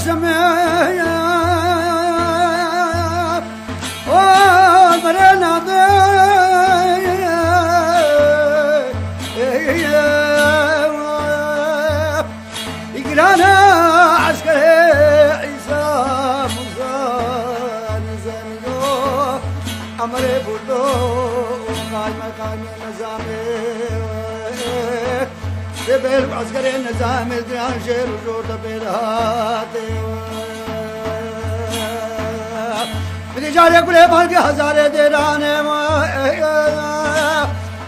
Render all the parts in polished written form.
سمية ومرنا يقرانا عسكري عيسى مزان زنجو أمري بردو قايمة نظامي سبيل عسكري نظامي دران شير وجور تبيراتي بدي جاري كله بالك هزاري ديراني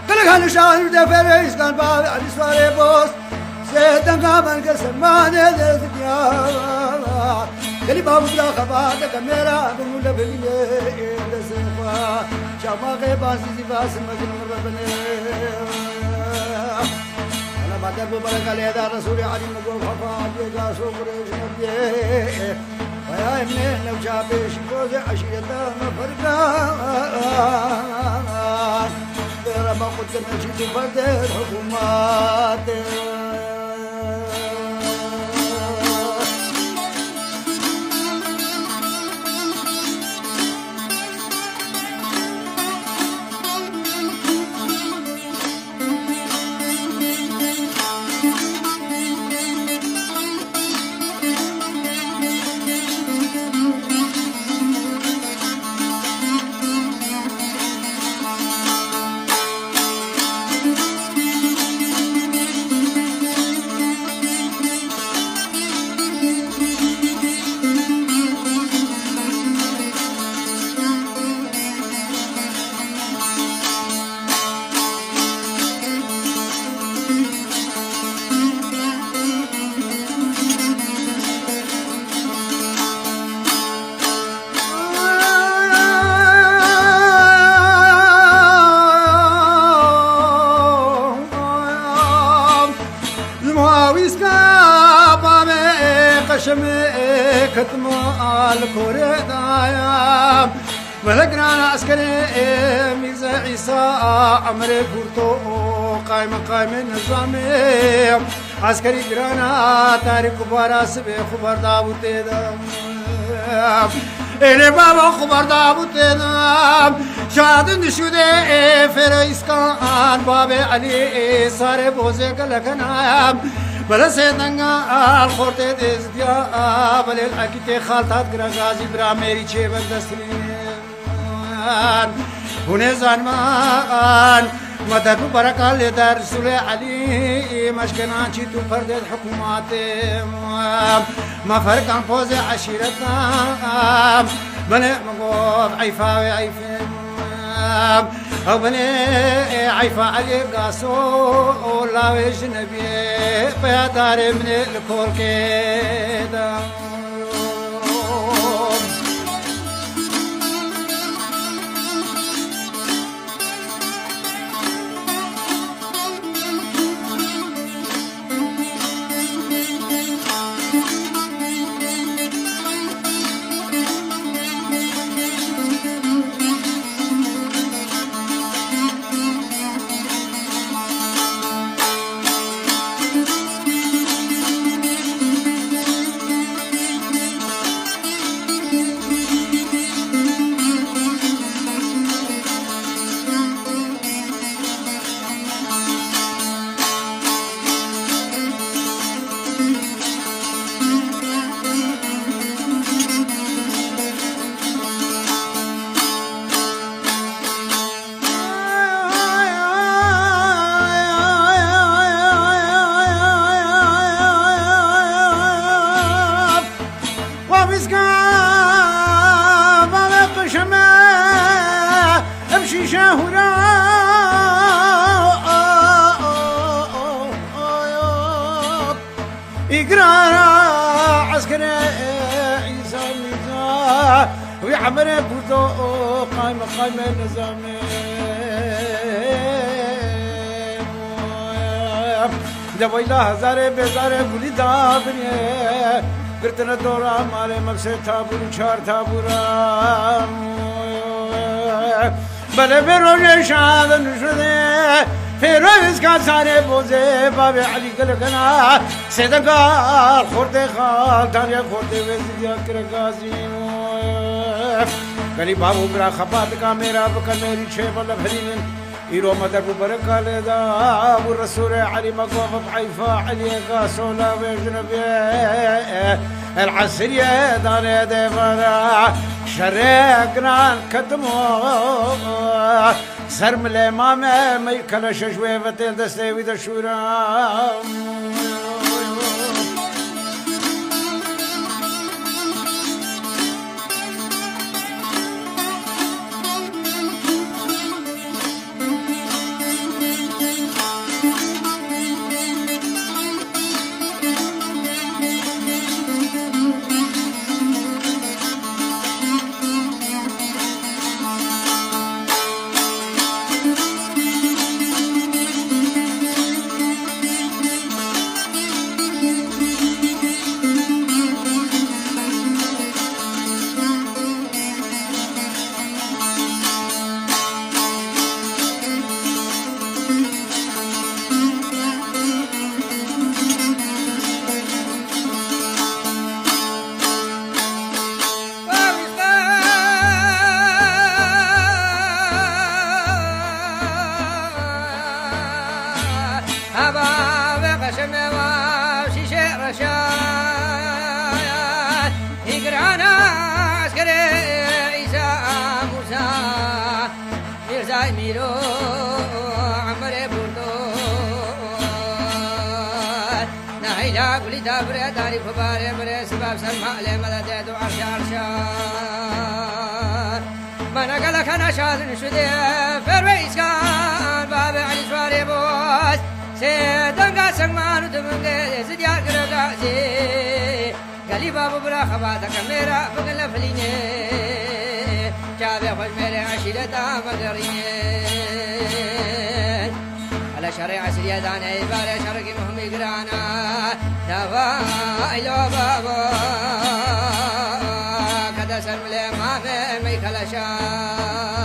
كل خان شان دفر اسكان باب اسواري بوس سيدن كامن كسمانه دزيا كلي باب بلا خبات كاميرا بنول بليه دسفا شما کے باس سی باس مجنون ربنے انا بدر برك على رسول علي مغو خفا جا سوبرش نبي ويا ابن لو جابش جوز عشيرته مفرقا رب قد نجد فرد الحكومات كتمال كوردايا ملقنا عسكري ميزة عيسى عمري بورتو قايم نظامي عسكري جرانا تاريخ كبارا سبي خبر دابوتي دام إلي بابا خبر دابوتي دام شادن دشودي فريس كان بابي علي ساري بوزي قلقنا بلا سيدنا الخورتي ديزديا بلا الأكيتي خالتات غرازي برا ميري چه بندسترين هوني زانمان مدد بركة لدار رسول علي مشكنا چي تو فرد الحكومات ما فرق عن فوز عشيرتنا بلا مقوف عيفا وعيفين أو بني عيفا علي قاسو لا ويش نبي بيدار من الكل كده ويعمر بوزو قايمة نظامي دبي لا هزار بزار بولي دابني برتنا دورا مالي مبسي تابور چار تابورا بله بروش شاد نشده فیروز کا سارے بوزے بابے علی گلگنا سیدنگار خورده خال دانیا خورده وزدیا کرگازی گلی بابو برا خبات کا میرا بکر میری چھے بلا بھرین ایرو مدر برکا لیدا ابو رسول علی مقوف بحیفا علی قاسولا وجنبی العسرية دار دفرا شرقنا كتمو سرم الإمام ميكل ششوي فتيل دستي ويد الشورى داري فباري بري سباب سلمى لي مدد وعرش عرشان ما نقلك انا شاذن شدي فرويس كان باب علي سواري بوس سيدن قاسم ما ندمنجي سديا قرقازي قالي باب برا خباتك ميرا فقل فليني جابي خوش ميري عشيرة مقرين على شريعة سريادان عبارة شرقي مهم يقرانا دوا إلو بابا كذا سلم لي ما في ميكلشان